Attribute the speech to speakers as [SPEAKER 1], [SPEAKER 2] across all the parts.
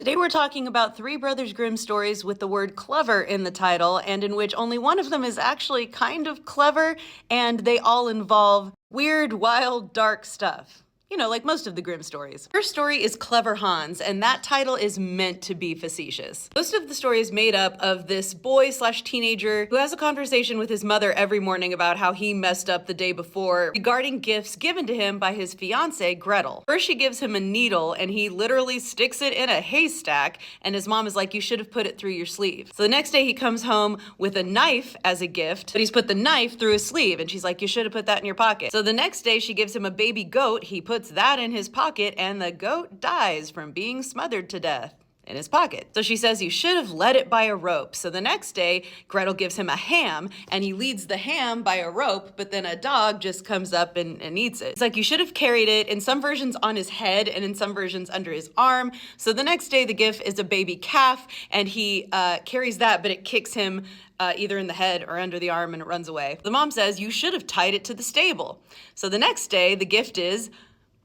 [SPEAKER 1] Today we're talking about three Brothers Grimm stories with the word clever in the title, and in which only one of them is actually kind of clever, and they all involve weird, wild, dark stuff. You know, like most of the Grimm stories. First story is Clever Hans, and that title is meant to be facetious. Most of the story is made up of this boy/teenager who has a conversation with his mother every morning about how he messed up the day before regarding gifts given to him by his fiancée, Gretel. First, she gives him a needle, and he literally sticks it in a haystack, and his mom is like, "You should have put it through your sleeve." So the next day he comes home with a knife as a gift, but he's put the knife through his sleeve, and she's like, "You should have put that in your pocket." So the next day she gives him a baby goat, he puts that in his pocket, and the goat dies from being smothered to death in his pocket. So she says, "You should have led it by a rope." So the next day, Gretel gives him a ham, and he leads the ham by a rope, but then a dog just comes up and eats it. It's like, "You should have carried it," in some versions on his head, and in some versions under his arm. So the next day, the gift is a baby calf, and he carries that, but it kicks him either in the head or under the arm, and it runs away. The mom says, "You should have tied it to the stable." So the next day, the gift is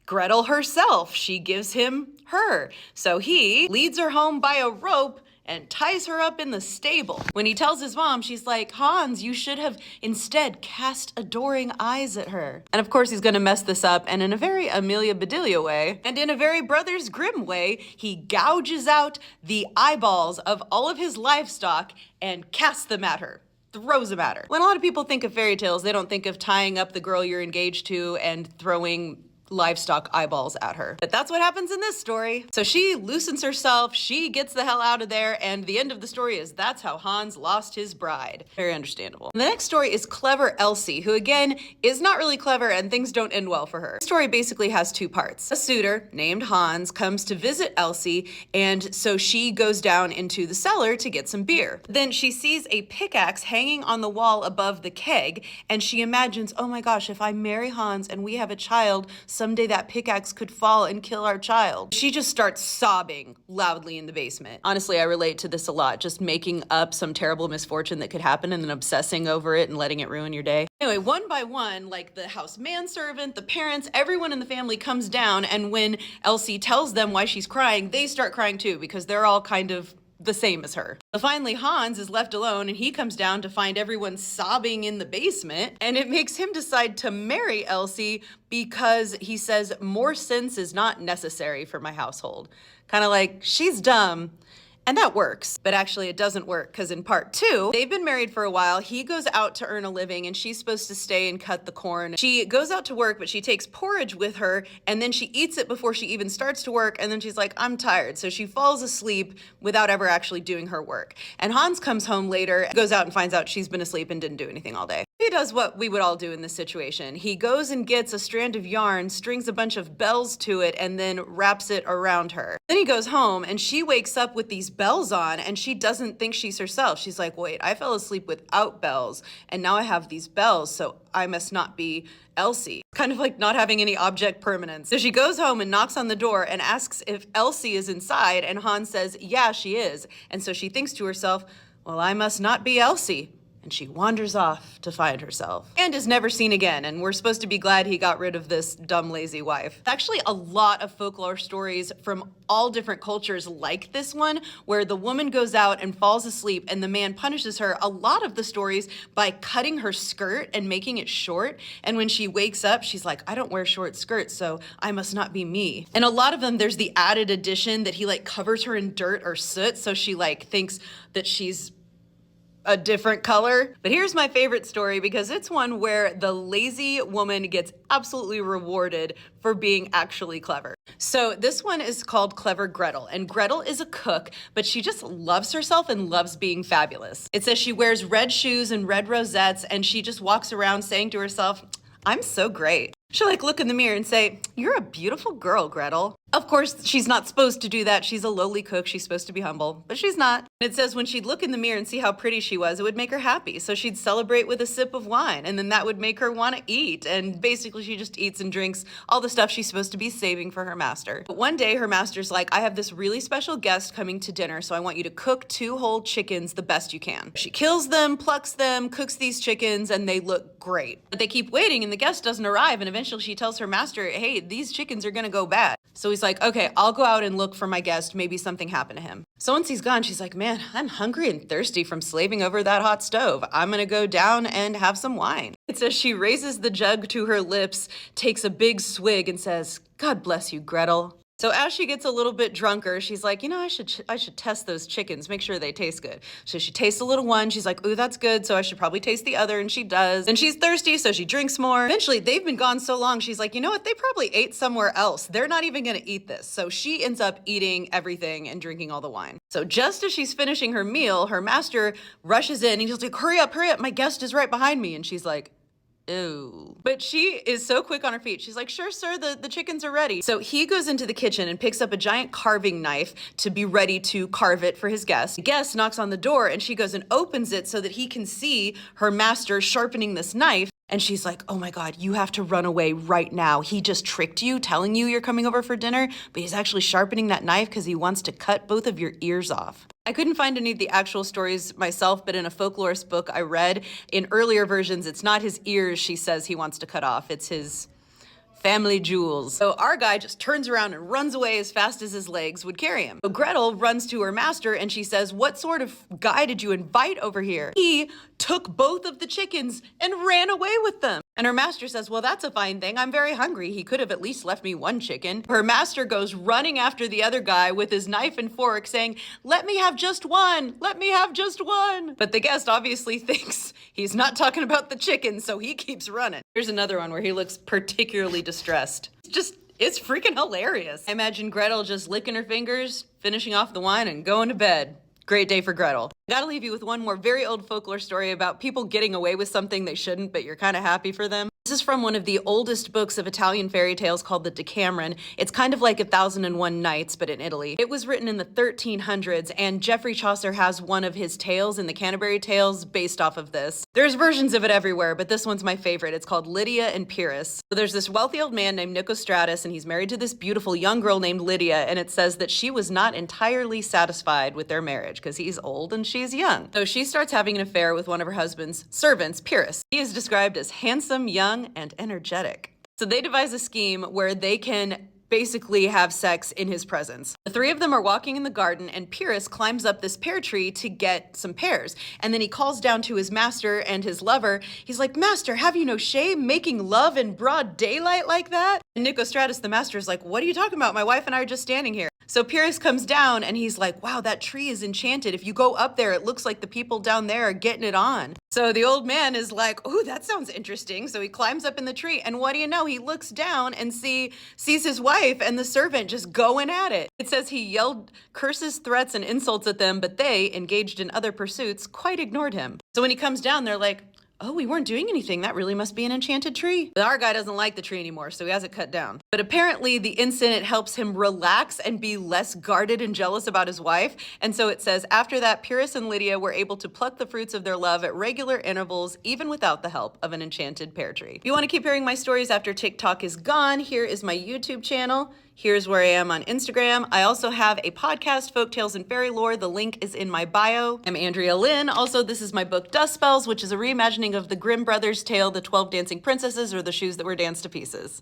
[SPEAKER 1] Gretel herself. She gives him her. So he leads her home by a rope and ties her up in the stable. When he tells his mom, she's like, "Hans, you should have instead cast adoring eyes at her." And of course he's gonna mess this up, and in a very Amelia Bedelia way, and in a very Brothers Grimm way, he gouges out the eyeballs of all of his livestock and casts them at her. Throws them at her. When a lot of people think of fairy tales, they don't think of tying up the girl you're engaged to and throwing livestock eyeballs at her. But that's what happens in this story. So she loosens herself, she gets the hell out of there, and the end of the story is that's how Hans lost his bride. Very understandable. The next story is Clever Elsie, who again is not really clever, and things don't end well for her. The story basically has two parts. A suitor named Hans comes to visit Elsie, and so she goes down into the cellar to get some beer. Then she sees a pickaxe hanging on the wall above the keg, and she imagines, "Oh my gosh, if I marry Hans and we have a child, someday that pickaxe could fall and kill our child." She just starts sobbing loudly in the basement. Honestly, I relate to this a lot, just making up some terrible misfortune that could happen and then obsessing over it and letting it ruin your day. Anyway, one by one, like the house manservant, the parents, everyone in the family comes down, and when Elsie tells them why she's crying, they start crying too, because they're all kind of the same as her. But finally, Hans is left alone, and he comes down to find everyone sobbing in the basement, and it makes him decide to marry Elsie because he says more sense is not necessary for my household. Kind of like, she's dumb. And that works, but actually it doesn't work, because in part two, they've been married for a while. He goes out to earn a living, and she's supposed to stay and cut the corn. She goes out to work, but she takes porridge with her, and then she eats it before she even starts to work, and then she's like, "I'm tired." So she falls asleep without ever actually doing her work. And Hans comes home later, goes out and finds out she's been asleep and didn't do anything all day. He does what we would all do in this situation. He goes and gets a strand of yarn, strings a bunch of bells to it, and then wraps it around her. Then he goes home, and she wakes up with these bells on, and she doesn't think she's herself. She's like, "Wait, I fell asleep without bells, and now I have these bells, so I must not be Elsie." Kind of like not having any object permanence. So she goes home and knocks on the door and asks if Elsie is inside, and Hans says, "Yeah, she is." And so she thinks to herself, "Well, I must not be Elsie." And she wanders off to find herself and is never seen again. And we're supposed to be glad he got rid of this dumb, lazy wife. Actually, a lot of folklore stories from all different cultures like this one, where the woman goes out and falls asleep and the man punishes her. A lot of the stories by cutting her skirt and making it short. And when she wakes up, she's like, "I don't wear short skirts, so I must not be me." And a lot of them, there's the added addition that he like covers her in dirt or soot, so she like thinks that she's a different color. But here's my favorite story, because it's one where the lazy woman gets absolutely rewarded for being actually clever. So this one is called Clever Gretel, and Gretel is a cook, but she just loves herself and loves being fabulous. It says she wears red shoes and red rosettes, and she just walks around saying to herself, "I'm so great." She'll like look in the mirror and say, "You're a beautiful girl, Gretel." Of course, she's not supposed to do that. She's a lowly cook. She's supposed to be humble, but she's not. It says when she'd look in the mirror and see how pretty she was, it would make her happy. So she'd celebrate with a sip of wine, and then that would make her want to eat. And basically she just eats and drinks all the stuff she's supposed to be saving for her master. But one day her master's like, "I have this really special guest coming to dinner, so I want you to cook 2 whole chickens the best you can." She kills them, plucks them, cooks these chickens, and they look great. But they keep waiting and the guest doesn't arrive, and eventually she tells her master, "Hey, these chickens are gonna go bad." So he's like, okay, I'll go out and look for my guest. Maybe something happened to him. So once he's gone, she's like, man, I'm hungry and thirsty from slaving over that hot stove. I'm gonna go down and have some wine. It says she raises the jug to her lips, takes a big swig and says, God bless you, Gretel. So as she gets a little bit drunker, she's like, you know, I should test those chickens, make sure they taste good. So she tastes a little one. She's like, ooh, that's good. So I should probably taste the other. And she does. And she's thirsty, so she drinks more. Eventually, they've been gone so long. She's like, you know what? They probably ate somewhere else. They're not even going to eat this. So she ends up eating everything and drinking all the wine. So just as she's finishing her meal, her master rushes in. And he's like, hurry up, hurry up. My guest is right behind me. And she's like, ew. But she is so quick on her feet. She's like, sure, sir, the chickens are ready. So he goes into the kitchen and picks up a giant carving knife to be ready to carve it for his guest. The guest knocks on the door and she goes and opens it so that he can see her master sharpening this knife. And she's like, oh my God, you have to run away right now. He just tricked you, telling you you're coming over for dinner, but he's actually sharpening that knife because he wants to cut both of your ears off. I couldn't find any of the actual stories myself, but in a folklorist book I read, in earlier versions, it's not his ears she says he wants to cut off, it's his family jewels. So our guy just turns around and runs away as fast as his legs would carry him. So Gretel runs to her master and she says, what sort of guy did you invite over here? He took both of the chickens and ran away with them. And her master says, well, that's a fine thing. I'm very hungry. He could have at least left me one chicken. Her master goes running after the other guy with his knife and fork saying, let me have just one. Let me have just one. But the guest obviously thinks he's not talking about the chicken, so he keeps running. Here's another one where he looks particularly distressed. It's freaking hilarious. I imagine Gretel just licking her fingers, finishing off the wine and going to bed. Great day for Gretel. Gotta leave you with one more very old folklore story about people getting away with something they shouldn't, but you're kind of happy for them. This is from one of the oldest books of Italian fairy tales called the Decameron. It's kind of like 1001 Nights, but in Italy. It was written in the 1300s, and Geoffrey Chaucer has one of his tales in the Canterbury Tales based off of this. There's versions of it everywhere, but this one's my favorite. It's called Lydia and Pyrrhus. So there's this wealthy old man named Nicostratus, and he's married to this beautiful young girl named Lydia, and it says that she was not entirely satisfied with their marriage because he's old and she's young. So she starts having an affair with one of her husband's servants, Pyrrhus. He is described as handsome, young, and energetic. So they devise a scheme where they can basically have sex in his presence. The three of them are walking in the garden and Pyrrhus climbs up this pear tree to get some pears. And then he calls down to his master and his lover. He's like, master, have you no shame making love in broad daylight like that? And Nicostratus, the master, is like, what are you talking about? My wife and I are just standing here. So Pyrrhus comes down and he's like, wow, that tree is enchanted. If you go up there, it looks like the people down there are getting it on. So the old man is like, oh, that sounds interesting. So he climbs up in the tree and what do you know? He looks down and sees his wife and the servant just going at it. It says he yelled curses, threats, and insults at them, but they, engaged in other pursuits, quite ignored him. So when he comes down, they're like, oh, we weren't doing anything. That really must be an enchanted tree. But our guy doesn't like the tree anymore, so he has it cut down. But apparently the incident helps him relax and be less guarded and jealous about his wife. And so it says, after that, Pyrrhus and Lydia were able to pluck the fruits of their love at regular intervals, even without the help of an enchanted pear tree. If you want to keep hearing my stories after TikTok is gone, here is my YouTube channel. Here's where I am on Instagram. I also have a podcast, Folktales and Fairy Lore. The link is in my bio. I'm Andrea Lynn. Also, this is my book, Dust Spells, which is a reimagining of the Grimm brothers' tale, The 12 Dancing Princesses, or The Shoes That Were Danced to Pieces.